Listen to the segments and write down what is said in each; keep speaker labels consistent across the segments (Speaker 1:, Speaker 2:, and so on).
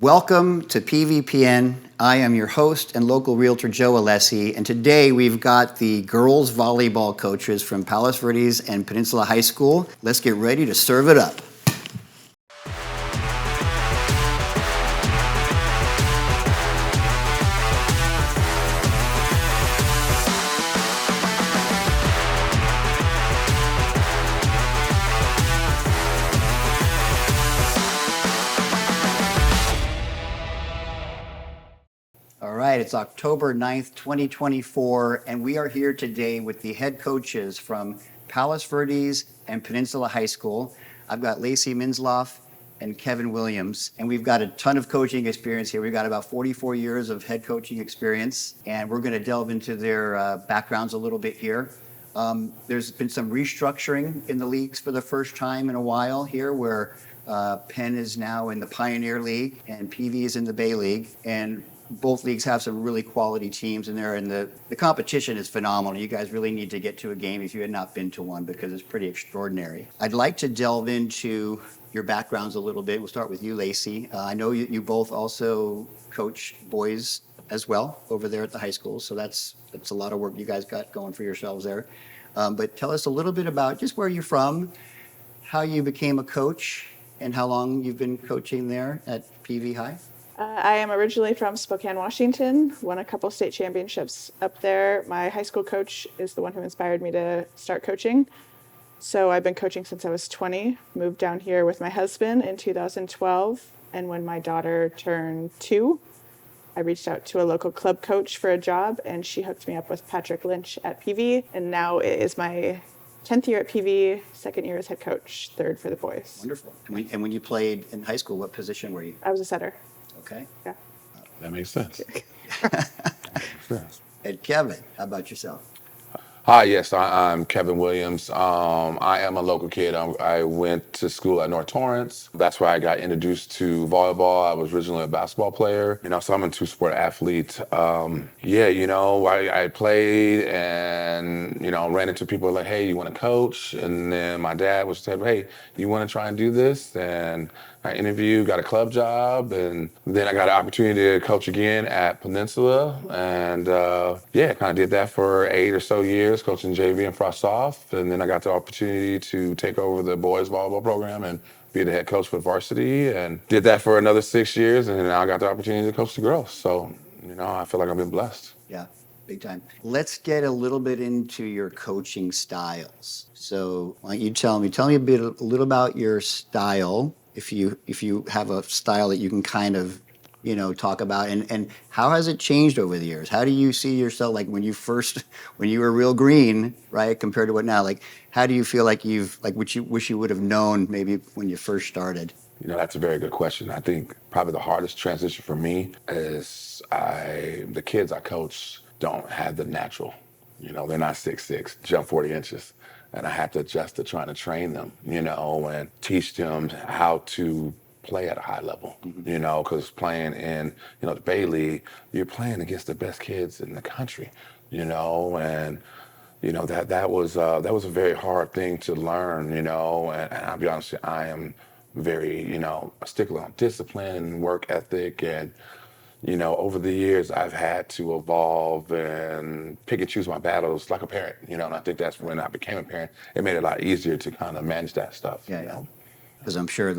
Speaker 1: Welcome to PVPN. I am your host and local realtor, Joe Alessi, and today we've got the girls volleyball coaches from Palos Verdes and Peninsula High School. Let's get ready to serve it up. All right, it's October 9th, 2024, and we are here today with the head coaches from Palos Verdes and Peninsula High School. I've got Lacey, Minzlaff, and Kevin Williams, and we've got a ton of coaching experience here. We've got about 44 years of head coaching experience, and we're going to delve into their backgrounds a little bit here. There's been some restructuring in the leagues for the first time in a while here, where Penn is now in the Pioneer League and PV is in the Bay League, and both leagues have some really quality teams in there, and the competition is phenomenal. You guys really need to get to a game if you had not been to one, because it's pretty extraordinary. I'd like to delve into your backgrounds a little bit. We'll start with you, Lacey. I know you both also coach boys as well over there at the high school, so that's a lot of work you guys got going for yourselves there. But tell us a little bit about just where you're from, how you became a coach, and how long you've been coaching there at PV High.
Speaker 2: I am originally from Spokane, Washington, won a couple state championships up there. My high school coach is the one who inspired me to start coaching. So I've been coaching since I was 20, moved down here with my husband in 2012. And when my daughter turned 2, I reached out to a local club coach for a job, and she hooked me up with Patrick Lynch at PV. And now it is my 10th year at PV, second year as head coach, third for the boys.
Speaker 1: Wonderful. And when you played in high school, what position were you?
Speaker 2: I was a setter.
Speaker 1: Okay.
Speaker 2: Yeah.
Speaker 3: That makes sense.
Speaker 1: And Kevin, how about yourself?
Speaker 3: Hi, yes, I'm Kevin Williams. I am a local kid. I went to school at North Torrance. That's where I got introduced to volleyball. I was originally a basketball player, so I'm a two-sport athlete. I played and, ran into people like, hey, you want to coach? And then my dad was said, hey, you want to try and do this? And I interviewed, got a club job, and then I got an opportunity to coach again at Peninsula. And kind of did that for 8 or so years, coaching JV and Frost Off. And then I got the opportunity to take over the boys volleyball program and be the head coach for varsity, and did that for another 6 years. And now I got the opportunity to coach the girls. So, I feel like I've been blessed.
Speaker 1: Yeah, big time. Let's get a little bit into your coaching styles. So why don't you tell me a little about your style, if you have a style that you can kind of, talk about, and how has it changed over the years? How do you see yourself, like when you were real green, right, compared to what now? Like, how do you feel like what you wish you would have known maybe when you first started?
Speaker 3: That's a very good question. I think probably the hardest transition for me is the kids I coach don't have the natural. They're not 6'6", jump 40 inches. And I have to adjust to trying to train them, and teach them how to play at a high level, because playing in, the Bay League, you're playing against the best kids in the country, and that was a very hard thing to learn, and I'll be honest with you, I am very, a stickler on discipline, work ethic, and over the years, I've had to evolve and pick and choose my battles like a parent, and I think that's when I became a parent. It made it a lot easier to kind of manage that stuff.
Speaker 1: Yeah. Because I'm sure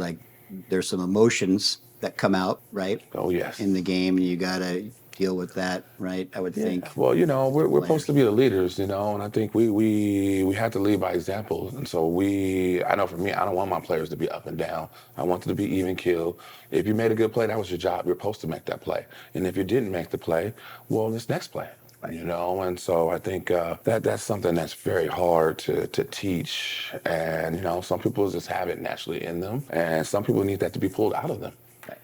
Speaker 1: there's some emotions that come out, right?
Speaker 3: Oh, yes.
Speaker 1: In the game, and you got to deal with that, right? I would think.
Speaker 3: Well, we're supposed to be the leaders, and I think we have to lead by example. And so I know for me, I don't want my players to be up and down. I want them to be even keel. If you made a good play, that was your job. You're supposed to make that play. And if you didn't make the play, well, this next play. Right. And so I think that's something that's very hard to teach. And, some people just have it naturally in them, and some people need that to be pulled out of them.
Speaker 1: Right.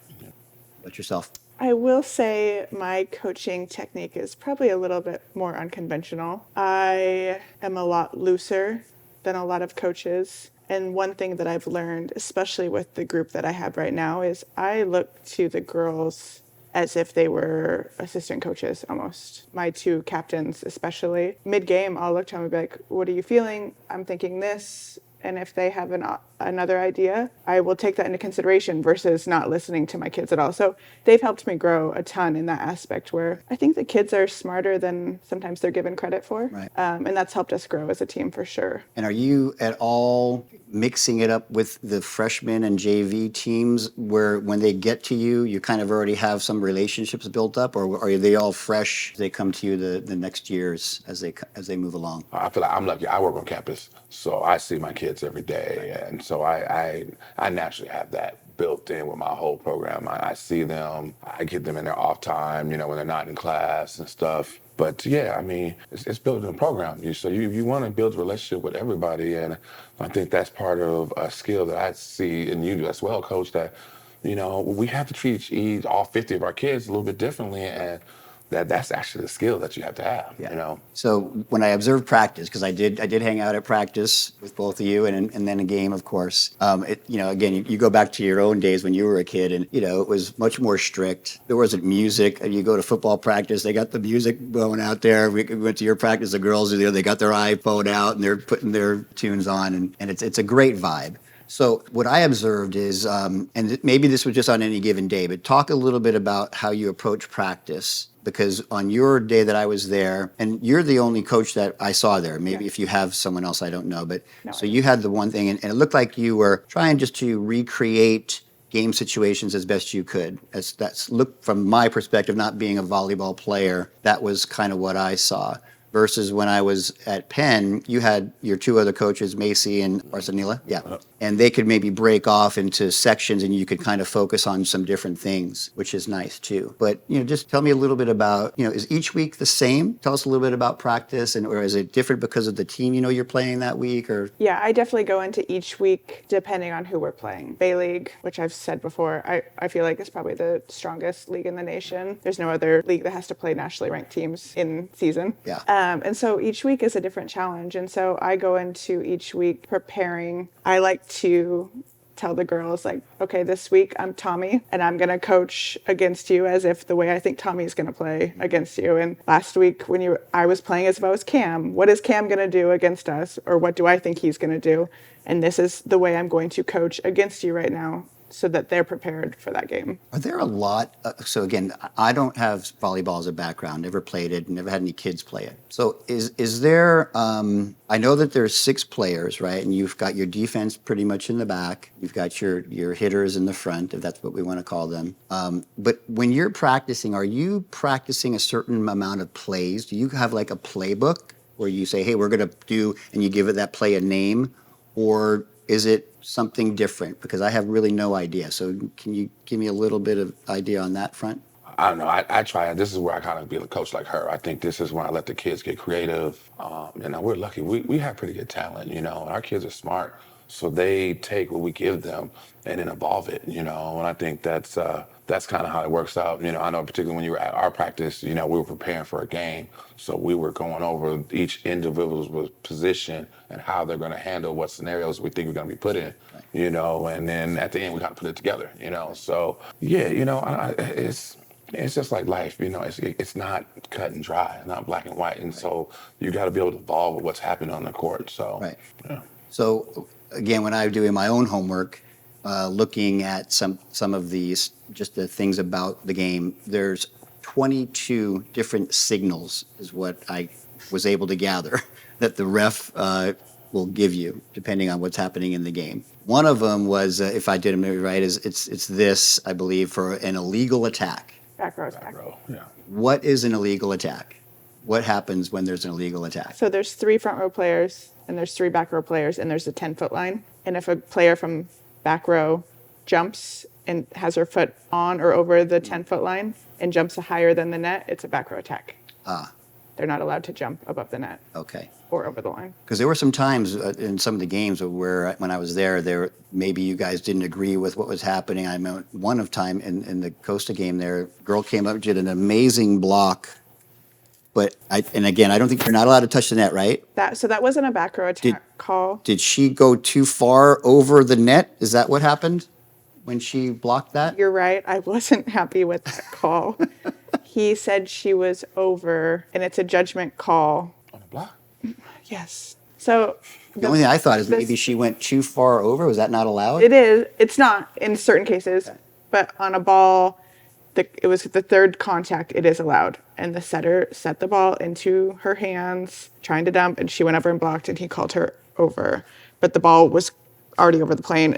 Speaker 1: But yourself?
Speaker 2: I will say my coaching technique is probably a little bit more unconventional. I am a lot looser than a lot of coaches. And one thing that I've learned, especially with the group that I have right now, is I look to the girls as if they were assistant coaches almost. My 2 captains especially. Mid-game, I'll look to them and be like, what are you feeling? I'm thinking this. And if they have another idea, I will take that into consideration versus not listening to my kids at all. So they've helped me grow a ton in that aspect where I think the kids are smarter than sometimes they're given credit for.
Speaker 1: Right.
Speaker 2: And that's helped us grow as a team for sure.
Speaker 1: And are you at all mixing it up with the freshman and JV teams where when they get to you, you kind of already have some relationships built up, or are they all fresh? They come to you the next years as they move along?
Speaker 3: I feel like I'm lucky. I work on campus, so I see my kids every day, and so I naturally have that built in with my whole program. I see them, I get them in their off time, when they're not in class and stuff. But yeah, I mean, it's built in the program. You want to build a relationship with everybody, and I think that's part of a skill that I see in you as well, Coach. That we have to treat all 50 of our kids a little bit differently, and that's actually the skill that you have to have.
Speaker 1: Yeah. So when I observed practice, because I did hang out at practice with both of you, and then a game, of course. Again, you go back to your own days when you were a kid, and it was much more strict. There wasn't music. You go to football practice, they got the music going out there. We went to your practice, the girls are there, they got their iPhone out and they're putting their tunes on, and it's a great vibe. So what I observed is, and maybe this was just on any given day, but talk a little bit about how you approach practice. Because on your day that I was there, and you're the only coach that I saw there. Maybe if you have someone else, I don't know. But
Speaker 2: No,
Speaker 1: so you had the one thing, and it looked like you were trying just to recreate game situations as best you could. That's look from my perspective, not being a volleyball player, that was kind of what I saw. Versus when I was at Penn, you had your two other coaches, Macy and Arsenila. Yeah. And they could maybe break off into sections and you could kind of focus on some different things, which is nice too. But, just tell me a little bit about, is each week the same? Tell us a little bit about practice, or is it different because of the team you're playing that week? Or
Speaker 2: Yeah, I definitely go into each week depending on who we're playing. Bay League, which I've said before, I feel like is probably the strongest league in the nation. There's no other league that has to play nationally ranked teams in season.
Speaker 1: Yeah.
Speaker 2: And so each week is a different challenge. And so I go into each week preparing. I like to tell the girls, like, okay, this week I'm Tommy and I'm going to coach against you as if the way I think Tommy's going to play against you. And last week I was playing as if I was Cam. What is Cam going to do against us? Or what do I think he's going to do? And this is the way I'm going to coach against you right now, so that they're prepared for that game.
Speaker 1: Are there a lot? So again, I don't have volleyball as a background, never played it, never had any kids play it. So is there, I know that there's 6 players, right? And you've got your defense pretty much in the back. You've got your hitters in the front, if that's what we want to call them. But when you're practicing, are you practicing a certain amount of plays? Do you have like a playbook where you say, hey, we're going to do, and you give it that play a name? Or is it something different? Because I have really no idea. So can you give me a little bit of idea on that front?
Speaker 3: I don't know. I try. This is where I kind of be a coach like her. I think this is when I let the kids get creative. We're lucky. We have pretty good talent, and our kids are smart. So they take what we give them and then evolve it, and I think that's kind of how it works out. I know particularly when you were at our practice, we were preparing for a game. So we were going over each individual's position and how they're going to handle what scenarios we think we're going to be put in, and then at the end we kind of put it together, So yeah, it's just like life, it's not cut and dry, it's not black and white. And so you got to be able to evolve with what's happening on the court. So,
Speaker 1: Right.
Speaker 3: Yeah.
Speaker 1: So again, when I'm doing my own homework, looking at some of these, just the things about the game, there's 22 different signals is what I was able to gather that the ref will give you depending on what's happening in the game. One of them was, if I did it right, is it's this, I believe, for an illegal attack.
Speaker 2: Back row attack.
Speaker 3: Back row, yeah.
Speaker 1: What is an illegal attack? What happens when there's an illegal attack?
Speaker 2: So there's 3 front row players and there's 3 back row players and there's a 10-foot line. And if a player from back row jumps and has her foot on or over the 10-foot line and jumps higher than the net, it's a back row attack. They're not allowed to jump above the net
Speaker 1: Okay.
Speaker 2: or over the line.
Speaker 1: Because there were some times in some of the games where, when I was there maybe you guys didn't agree with what was happening. I remember one time in the Costa game there, a girl came up and did an amazing block. But again, I don't think you're not allowed to touch the net, right?
Speaker 2: So that wasn't a back row attack call.
Speaker 1: Did she go too far over the net? Is that what happened when she blocked that?
Speaker 2: You're right. I wasn't happy with that call. He said she was over, and it's a judgment call.
Speaker 3: On the block.
Speaker 2: Yes. So
Speaker 1: The only thing I thought is maybe she went too far over. Was that not allowed?
Speaker 2: it's not in certain cases, but on a ball, it was the third contact, it is allowed. And the setter set the ball into her hands, trying to dump, and she went over and blocked, and he called her over. But the ball was already over the plane,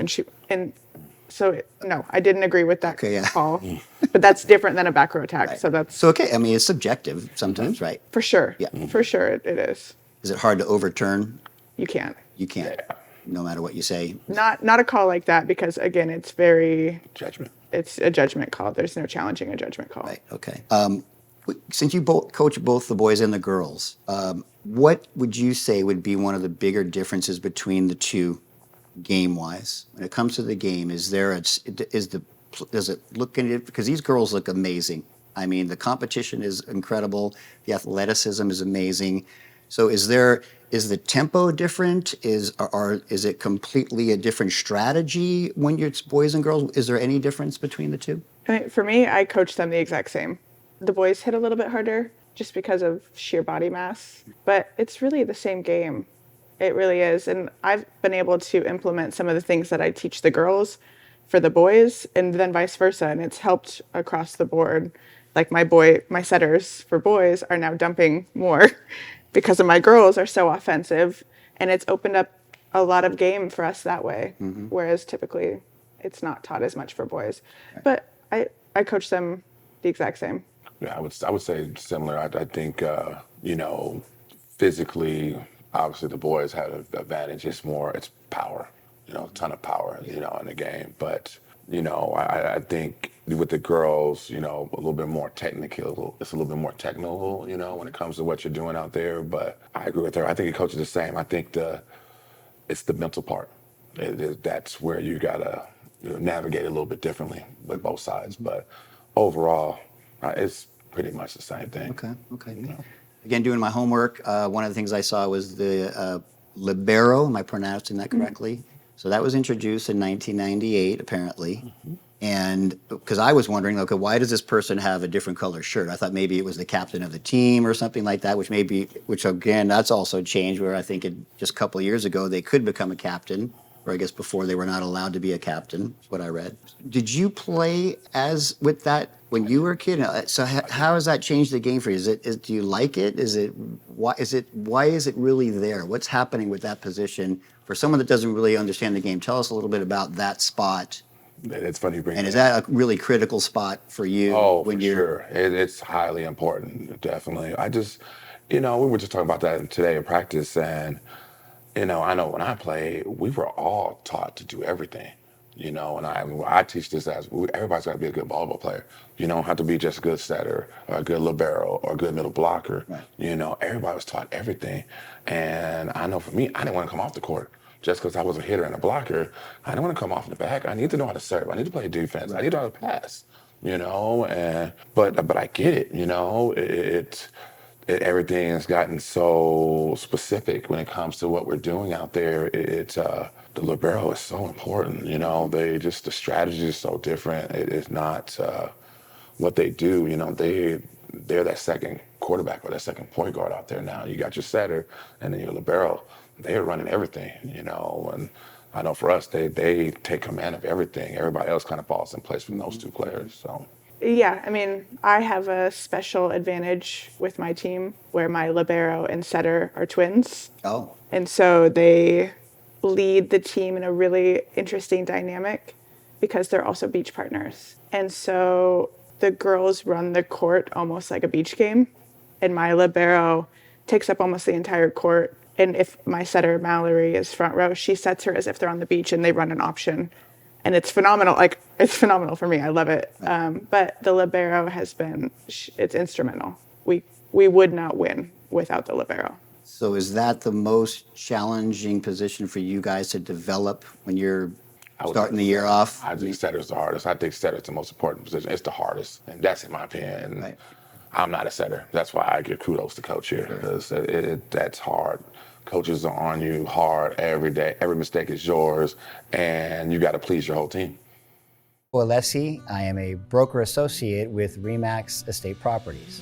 Speaker 2: no, I didn't agree with that
Speaker 1: Okay, yeah.
Speaker 2: call. But that's different than a back row attack. So that's
Speaker 1: So, okay, I mean, it's subjective sometimes, right?
Speaker 2: for sure.
Speaker 1: Yeah.
Speaker 2: For sure it is.
Speaker 1: Is it hard to overturn?
Speaker 2: You can't.
Speaker 1: You can't, no matter what you say.
Speaker 2: Not a call like that, because again, it's
Speaker 3: Judgment.
Speaker 2: it's a judgment call. There's no challenging a judgment call.
Speaker 1: Right, okay. Since you coach both the boys and the girls, what would you say would be one of the bigger differences between the two game-wise? When it comes to the game, does it look at it, because these girls look amazing. I mean, the competition is incredible, the athleticism is amazing. So is the tempo different? Is it completely a different strategy when it's boys and girls? Is there any difference between the two?
Speaker 2: I think for me, I coach them the exact same. The boys hit a little bit harder just because of sheer body mass, but it's really the same game. It really is. And I've been able to implement some of the things that I teach the girls for the boys, and then vice versa. And it's helped across the board. Like my setters for boys are now dumping more because of my girls are so offensive, and it's opened up a lot of game for us that way. Whereas typically it's not taught as much for boys, but I coach them the exact same.
Speaker 3: Yeah, I would say similar. I think physically, obviously the boys have an advantage. It's power, a ton of power, in the game. But I think with the girls, a little bit more technical. It's a little bit more technical, when it comes to what you're doing out there. But I agree with her. I think the coach is the same. I think it's the mental part. That's where you gotta navigate a little bit differently with both sides. But overall, it's pretty much the same thing.
Speaker 1: Okay. Again, doing my homework, one of the things I saw was the libero. Am I pronouncing that correctly? So that was introduced in 1998, apparently. And because I was wondering, okay, why does this person have a different color shirt? I thought maybe it was the captain of the team or something like that, which again, that's also changed, where I think just a couple of years ago they could become a captain, or I guess before they were not allowed to be a captain, is what I read. Did you play with that when you were a kid? So how has that changed the game for you? Do you like it? Why is it really there? What's happening with that position for someone that doesn't really understand the game? Tell us a little bit about that spot.
Speaker 3: It's funny you bring
Speaker 1: And
Speaker 3: that
Speaker 1: is that a really critical spot for you?
Speaker 3: Oh, for sure. It's highly important, definitely. We were just talking about that today in practice, and I know when I played, we were all taught to do everything. And I teach this everybody's got to be a good volleyball player. You don't have to be just a good setter or a good libero or a good middle blocker.
Speaker 1: Right.
Speaker 3: Everybody was taught everything. And I know for me, I didn't want to come off the court just because I was a hitter and a blocker. I didn't want to come off in the back. I need to know how to serve. I need to play defense. I need to know how to pass. But I get it. Everything has gotten so specific when it comes to what we're doing out there. The libero is so important. The strategy is so different. It is not what they do. They're that second quarterback or that second point guard out there now. You got your setter and then your libero. They're running everything. And I know for us, they take command of everything. Everybody else kind of falls in place from those two players. So.
Speaker 2: Yeah, I mean, I have a special advantage with my team where my libero and setter are twins.
Speaker 1: Oh.
Speaker 2: And so they lead the team in a really interesting dynamic because they're also beach partners. And so the girls run the court almost like a beach game, and my libero takes up almost the entire court. And if my setter, Mallory, is front row, she sets her as if they're on the beach, and they run an option. And it's phenomenal. It's phenomenal for me. I love it. But the libero it's instrumental. We would not win without the libero.
Speaker 1: So is that the most challenging position for you guys to develop when you're starting the year off?
Speaker 3: I think setter's the hardest. I think setter's the most important position. It's the hardest, and that's in my opinion.
Speaker 1: Right.
Speaker 3: I'm not a setter. That's why I give kudos to coach here, because that's hard. Coaches are on you hard every day. Every mistake is yours, and you got to please your whole team.
Speaker 4: Well, Alessi, I am a broker associate with RE/MAX Estate Properties.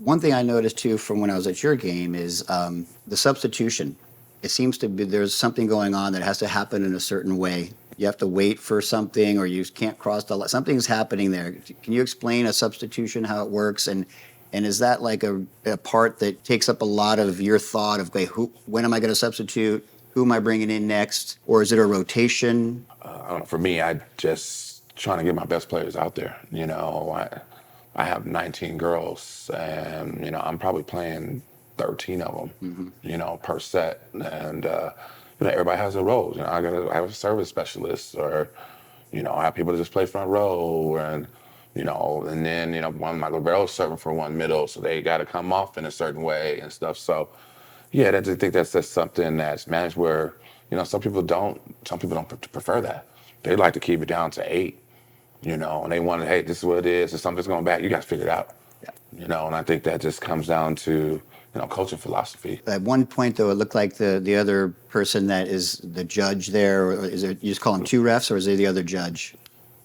Speaker 1: One thing I noticed too from when I was at your game is the substitution. It seems to be there's something going on that has to happen in a certain way. You have to wait for something, or you can't cross the line. Something's happening there. Can you explain a substitution, how it works, and is that like a part that takes up a lot of your thought of, okay, when am I going to substitute? Who am I bringing in next? Or is it a rotation?
Speaker 3: I don't know. For me, I just trying to get my best players out there. You know, I have 19 girls, and you know, I'm probably playing 13 of them. You know, per set, and you know, everybody has their roles. You know, I have a service specialist, or you know, I have people that just play front row, and you know, and then you know, one of my liberos serving for one middle, so they got to come off in a certain way and stuff. So, yeah, I think that's just something that's managed where you know some people don't prefer that. They like to keep it down to 8. You know, and they want to, hey, this is what it is. If something's going back, you guys figure it out.
Speaker 1: Yeah.
Speaker 3: You know, and I think that just comes down to, you know, coaching philosophy.
Speaker 1: At one point, though, it looked like the other person that is the judge there, or is it, you just call him 2 refs, or is he the other judge?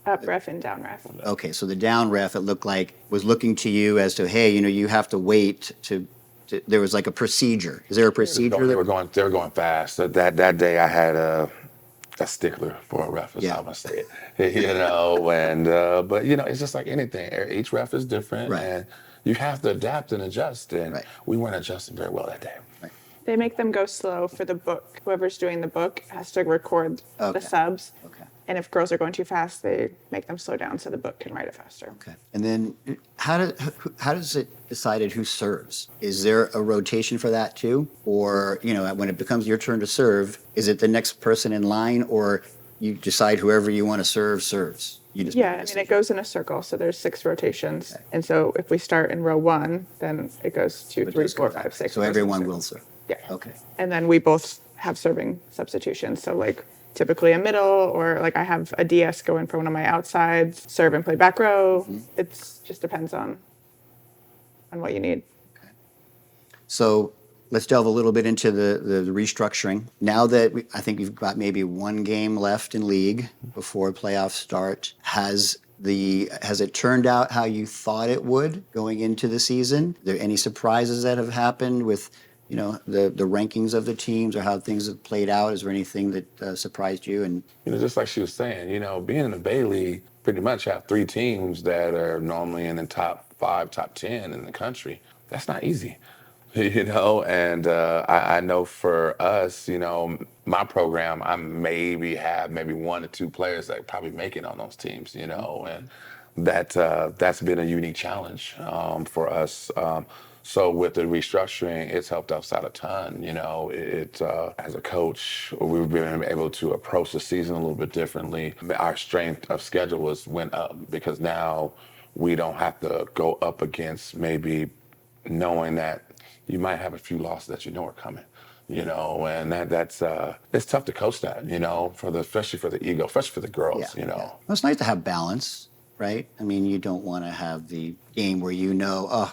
Speaker 2: Up ref and down ref.
Speaker 1: Okay, so the down ref, it looked like, was looking to you as to, hey, you know, you have to wait to there was like a procedure. Is there a procedure?
Speaker 3: They were going fast. So that day I had a stickler for a ref, is how I'm gonna say it. You know, and but you know, it's just like anything. Each ref is different,
Speaker 1: Right.
Speaker 3: and you have to adapt and adjust. And we weren't adjusting very well that day.
Speaker 1: Right.
Speaker 2: They make them go slow for the book. Whoever's doing the book has to record
Speaker 1: Okay.
Speaker 2: the subs.
Speaker 1: Okay.
Speaker 2: And if girls are going too fast, they make them slow down so the book can write it faster.
Speaker 1: Okay. And then how does it decided who serves? Is there a rotation for that too? Or, you know, when it becomes your turn to serve, is it the next person in line, or you decide whoever you want to serve serves? You just
Speaker 2: Yeah, I mean, it goes in a circle, so there's 6 rotations.
Speaker 1: Okay.
Speaker 2: And so if we start in row 1, then it goes 2, 3, 4, 5, 6.
Speaker 1: So everyone will serve?
Speaker 2: Yeah.
Speaker 1: Okay.
Speaker 2: And then we both have serving substitutions. So like typically a middle, or like I have a DS go in for one of my outsides, serve and play back row. It's just depends on what you need.
Speaker 1: So let's delve a little bit into the restructuring. Now that I think we've got maybe 1 game left in league before playoffs start, has it turned out how you thought it would going into the season? Are there any surprises that have happened with, you know, the rankings of the teams, or how things have played out? Is there anything that surprised you? And
Speaker 3: You know, just like she was saying, you know, being in the Bay League, pretty much have 3 teams that are normally in the top 5, top 10 in the country. That's not easy, you know. And I know for us, you know, my program, I have 1 or 2 players that probably make it on those teams, you know, and that's been a unique challenge for us. So with the restructuring, it's helped us out a ton. You know, as a coach, we've been able to approach the season a little bit differently. Our strength of schedule went up because now we don't have to go up against maybe knowing that you might have a few losses that you know are coming. You know, and that's it's tough to coach that. You know, especially for the ego, especially for the girls. You know,
Speaker 1: Well, it's nice to have balance, right? I mean, you don't want to have the game where you know, oh,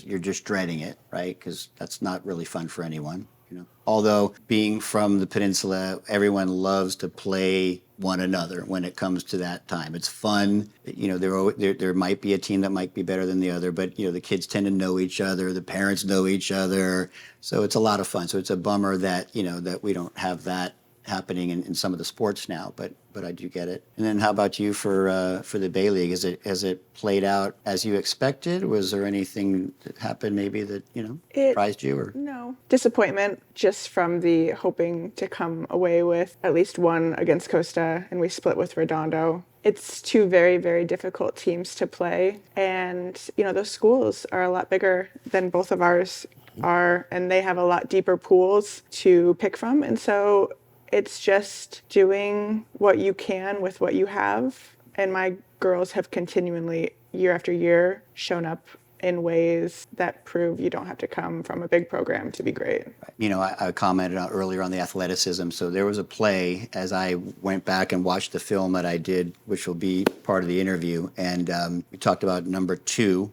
Speaker 1: you're just dreading it, right? Because that's not really fun for anyone, you know. Although being from the peninsula, everyone loves to play one another when it comes to that time. It's fun. You know, there might be a team that might be better than the other, but you know, the kids tend to know each other, the parents know each other, so it's a lot of fun. So it's a bummer that, you know, that we don't have that happening in some of the sports now, but I do get it. And then how about you for the Bay League? Has it played out as you expected? Was there anything that happened maybe that, you know, surprised you? Or
Speaker 2: No. Disappointment just from the hoping to come away with at least 1 against Costa, and we split with Redondo. It's 2 very, very difficult teams to play, and you know, those schools are a lot bigger than both of ours are, and they have a lot deeper pools to pick from, and so it's just doing what you can with what you have. And my girls have continually, year after year, shown up in ways that prove you don't have to come from a big program to be great.
Speaker 1: you know, I commented on earlier on the athleticism. So there was a play as I went back and watched the film that I did, which will be part of the interview, and we talked about number 2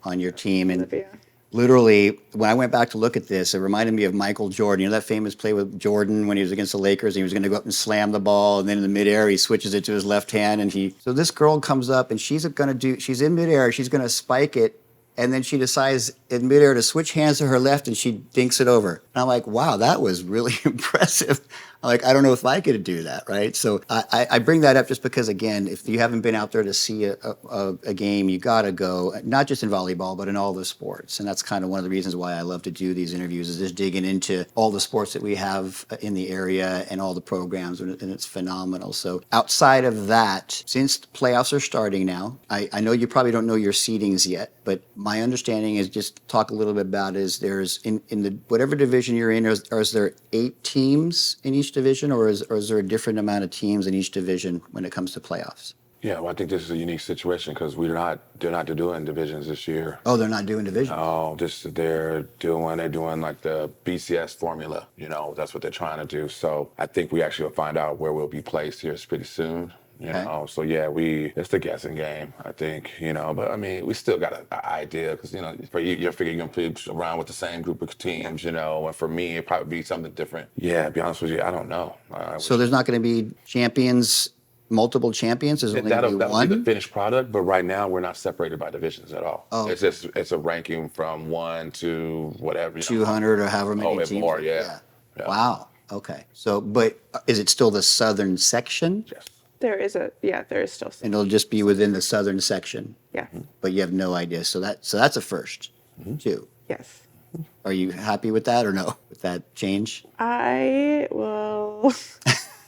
Speaker 1: on your team, and
Speaker 2: Olivia.
Speaker 1: literally, when I went back to look at this, it reminded me of Michael Jordan. You know that famous play with Jordan when he was against the Lakers, and he was going to go up and slam the ball, and then in the midair, he switches it to his left hand, so this girl comes up, and she's in midair, she's going to spike it, and then she decides in midair to switch hands to her left, and she dinks it over. And I'm like, wow, that was really impressive. I'm like, I don't know if I could do that, right? So I bring that up just because, again, if you haven't been out there to see a game, you got to go, not just in volleyball, but in all the sports. And that's kind of one of the reasons why I love to do these interviews, is just digging into all the sports that we have in the area and all the programs, and it's phenomenal. So outside of that, since the playoffs are starting now, I know you probably don't know your seedings yet, but my understanding is, just talk a little bit about, is there's in the whatever division you're in, is there 8 teams in each division, or is there a different amount of teams in each division when it comes to playoffs?
Speaker 3: Yeah, well, I think this is a unique situation because they're not doing divisions this year.
Speaker 1: Oh, they're not doing divisions.
Speaker 3: Oh, they're doing like the BCS formula. That's what they're trying to do. So I think we actually will find out where we'll be placed here pretty soon. So yeah, it's the guessing game, I think, but I mean, we still got an idea because, for you're figuring you're going to play around with the same group of teams, and for me, it'd probably be something different. Yeah, to be honest with you, I don't know.
Speaker 1: So there's not going to be multiple champions? There's only going to be
Speaker 3: that'll
Speaker 1: one?
Speaker 3: be the finished product, but right now we're not separated by divisions at all.
Speaker 1: Oh.
Speaker 3: It's a ranking from 1 to whatever.
Speaker 1: 200 or however many teams?
Speaker 3: More, yeah.
Speaker 1: Wow, okay. So, but is it still the southern section?
Speaker 3: Yes.
Speaker 2: There is still some.
Speaker 1: And it'll just be within the southern section?
Speaker 2: Yeah.
Speaker 1: But you have no idea. So that's a first, too.
Speaker 2: Yes.
Speaker 1: Are you happy with that or no, with that change?
Speaker 2: I will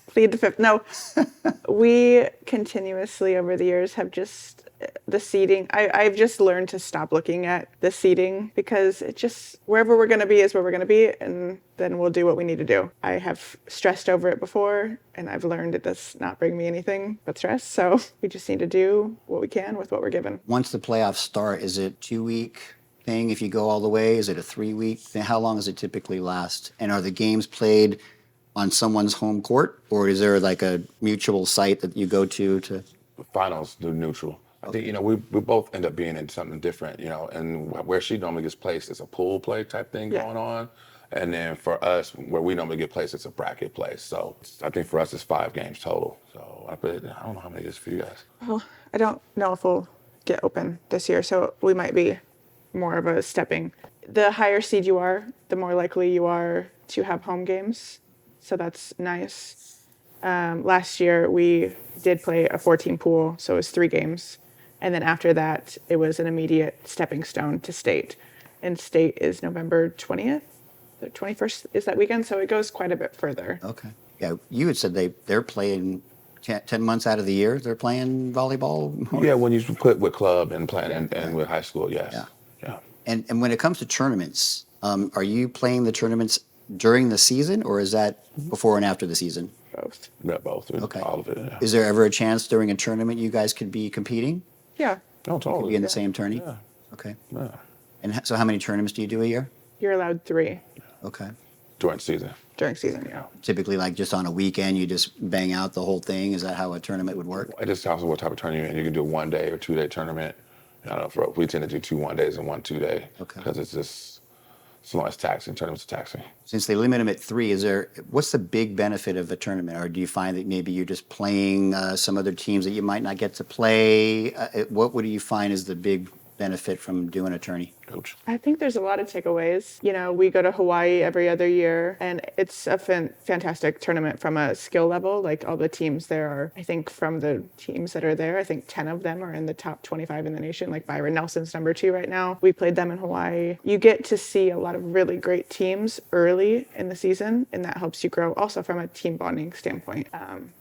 Speaker 2: plead the fifth. No, we continuously over the years have just, the seating, I've just learned to stop looking at the seating, because it just, wherever we're going to be is where we're going to be, and then we'll do what we need to do. I have stressed over it before, and I've learned it does not bring me anything but stress. So we just need to do what we can with what we're given.
Speaker 1: Once the playoffs start, is it 2-week thing if you go all the way? Is it a 3-week thing? How long does it typically last? And are the games played on someone's home court, or is there like a mutual site that you go to?
Speaker 3: The finals, they're neutral. I think, we both end up being in something different, and where she normally gets placed is a pool play type thing going on. And then for us, where we normally get placed, it's a bracket play. So I think for us, it's 5 games total. So I don't know how many it is for you guys.
Speaker 2: Well, I don't know if we'll get open this year, so we might be more of a stepping. The higher seed you are, the more likely you are to have home games. So that's nice. Last year, we did play a 14 pool, so it was 3 games. And then after that, it was an immediate stepping stone to state. And state is November 20th. The 21st is that weekend, so it goes quite a bit further.
Speaker 1: Okay. Yeah, you had said they're playing 10 months out of the year. They're playing volleyball?
Speaker 3: Yeah, when you put with club and playing and with high school, yes. Yeah.
Speaker 1: And when it comes to tournaments, are you playing the tournaments during the season, or is that before and after the season?
Speaker 2: Both.
Speaker 3: Yeah, both.
Speaker 1: Okay.
Speaker 3: All of it. Yeah.
Speaker 1: Is there ever a chance during a tournament you guys could be competing?
Speaker 2: Yeah.
Speaker 3: No,
Speaker 1: Could
Speaker 3: totally.
Speaker 1: be in the same tourney?
Speaker 3: Yeah.
Speaker 1: Okay.
Speaker 3: Yeah.
Speaker 1: And so how many tournaments do you do a year?
Speaker 2: You're allowed 3
Speaker 1: Okay.
Speaker 3: During season.
Speaker 2: during season, yeah.
Speaker 1: Typically, like just on a weekend, you just bang out the whole thing? Is that how a tournament would work?
Speaker 3: It just tells you what type of tournament you're in. You can do a 1-day or 2-day tournament. I don't know, we tend to do 2 1-days and 1 2-day.
Speaker 1: Okay.
Speaker 3: Because it's just, so long as taxing, tournaments are taxing.
Speaker 1: Since they limit them at 3, what's the big benefit of a tournament? Or do you find that maybe you're just playing some other teams that you might not get to play? What do you find is the big benefit from doing a tourney?
Speaker 3: Coach.
Speaker 2: I think there's a lot of takeaways. You know, we go to Hawaii every other year, and it's a fantastic tournament from a skill level. Like, all the teams there are, I think from the teams that are there, I think 10 of them are in the top 25 in the nation. Like, Byron Nelson's number 2 right now. We played them in Hawaii. You get to see a lot of really great teams early in the season, and that helps you grow also from a team bonding standpoint.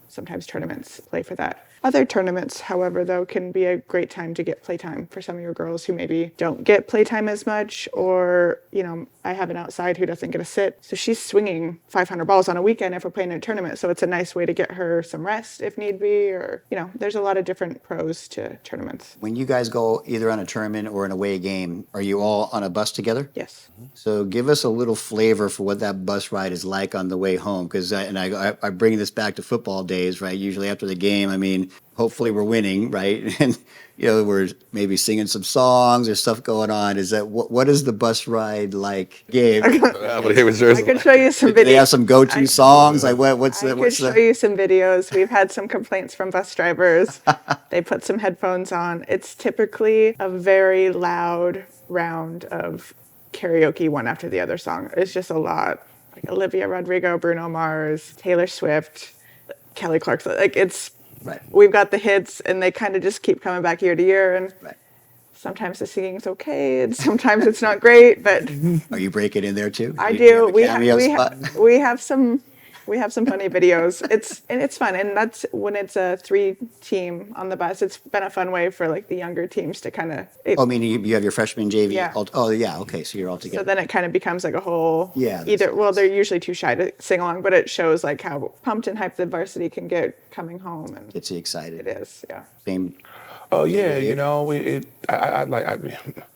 Speaker 2: Sometimes tournaments play for that. Other tournaments, however, though, can be a great time to get playtime for some of your girls who maybe don't get playtime as much, or, you know, I have an outside who doesn't get a sit. So she's swinging 500 balls on a weekend if we're playing in a tournament. So it's a nice way to get her some rest if need be, or, you know, there's a lot of different pros to tournaments.
Speaker 1: When you guys go either on a tournament or an away game, are you all on a bus together?
Speaker 2: Yes.
Speaker 1: So give us a little flavor for what that bus ride is like on the way home. Because I bring this back to football days, right? Usually after the game, I mean, hopefully we're winning, right? And, you know, we're maybe singing some songs or stuff going on. Is that what is the bus ride like, Gabe?
Speaker 2: I could show you some videos.
Speaker 1: Do they have some go-to songs? Like what's
Speaker 2: I could show you some videos. We've had some complaints from bus drivers. They put some headphones on. It's typically a very loud round of karaoke one after the other song. It's just a lot. Like Olivia Rodrigo, Bruno Mars, Taylor Swift, Kelly Clarkson. Like it's,
Speaker 1: Right.
Speaker 2: we've got the hits and they kind of just keep coming back year to year. And
Speaker 1: Right.
Speaker 2: sometimes the singing's okay and sometimes it's not great, but
Speaker 1: Are you breaking in there too?
Speaker 2: I
Speaker 1: You
Speaker 2: do.
Speaker 1: have a cameo spot?
Speaker 2: We have some funny videos. It's fun, and that's when it's a 3-team on the bus. It's been a fun way for like the younger teams to kind of.
Speaker 1: Oh, meaning you have your freshman JV?
Speaker 2: Yeah.
Speaker 1: Oh, yeah, okay, so you're all
Speaker 2: So
Speaker 1: together.
Speaker 2: then it kind of becomes like a whole.
Speaker 1: Yeah, that's
Speaker 2: Either well,
Speaker 1: nice.
Speaker 2: they're usually too shy to sing along, but it shows like how pumped and hyped the varsity can get coming home, and
Speaker 1: Gets you excited.
Speaker 2: it is. Yeah.
Speaker 1: Same.
Speaker 3: Oh yeah, you know,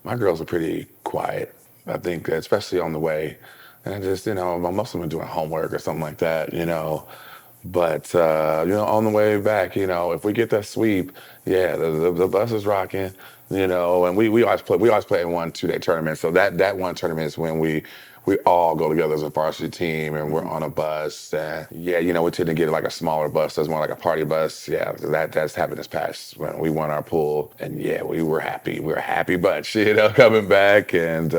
Speaker 3: my girls are pretty quiet. I think, especially on the way, and I just, you know, most of them are doing homework or something like that, you know. But you know, on the way back, you know, if we get that sweep, yeah, the bus is rocking, you know, and we always play in 1 2-day tournament. So that one tournament is when we all go together as a varsity team and we're on a bus. And yeah, you know, we tend to get like a smaller bus that's more like a party bus. Yeah, that's happened this past when we won our pool. And yeah, we were happy. We were a happy bunch, you know, coming back. And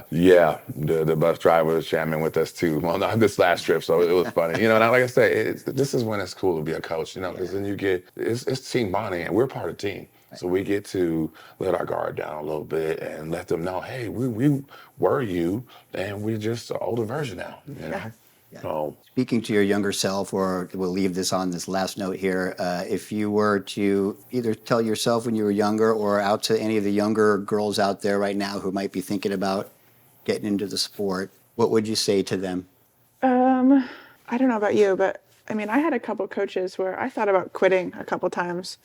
Speaker 3: yeah, the bus driver was jamming with us too. Well, not this last trip, so it was funny. You know, and like I say, this is when it's cool to be a coach, you know, because then you get, it's team bonding and we're part of the team. So we get to let our guard down a little bit and let them know, hey, we were you, and we're just an older version now, you know?
Speaker 1: Yeah.
Speaker 3: So,
Speaker 1: Speaking to your younger self, or we'll leave this on this last note here, if you were to either tell yourself when you were younger or out to any of the younger girls out there right now who might be thinking about getting into the sport, what would you say to them?
Speaker 2: I don't know about you, but I mean, I had a couple coaches where I thought about quitting a couple times.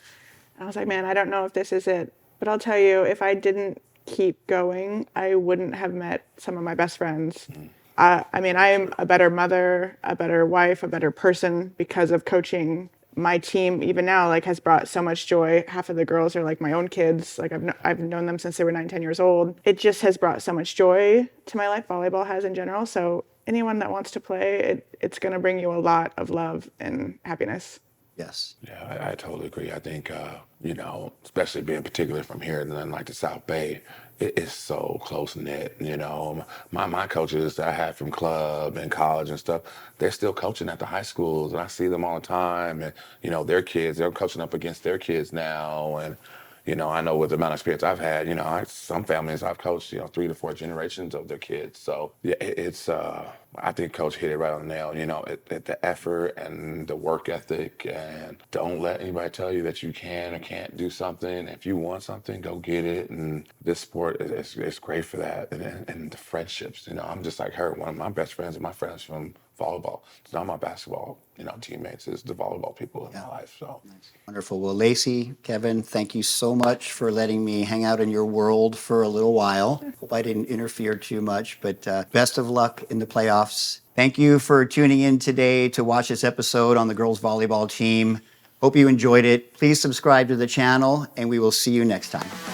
Speaker 2: I was like, man, I don't know if this is it. But I'll tell you, if I didn't keep going, I wouldn't have met some of my best friends. I mean, I am a better mother, a better wife, a better person because of coaching. My team, even now, like has brought so much joy. Half of the girls are like my own kids. Like I've known them since they were 9, 10 years old. It just has brought so much joy to my life. Volleyball has in general. So anyone that wants to play, it's going to bring you a lot of love and happiness.
Speaker 1: Yes.
Speaker 3: yeah, I totally agree. I think, you know, especially being particular from here and then like the South Bay, it is so close knit. You know, my coaches that I had from club and college and stuff, they're still coaching at the high schools, and I see them all the time. And you know, their kids, they're coaching up against their kids now. And you know, I know with the amount of experience I've had, you know, some families I've coached, you know, 3 to 4 generations of their kids. So yeah, it's I think Coach hit it right on the nail. You know, the effort and the work ethic, and don't let anybody tell you that you can or can't do something. If you want something, go get it. And this sport is great for that. And the friendships, you know, I'm just like her. One of my best friends are my friends from volleyball. It's not my basketball, you know, teammates. It's the volleyball people in my life. So.
Speaker 1: Wonderful. Well, Lacey, Kevin, thank you so much for letting me hang out in your world for a little while. Hope I didn't interfere too much, but best of luck in the playoffs. Thank you for tuning in today to watch this episode on the girls volleyball team. Hope you enjoyed it. Please subscribe to the channel, and we will see you next time.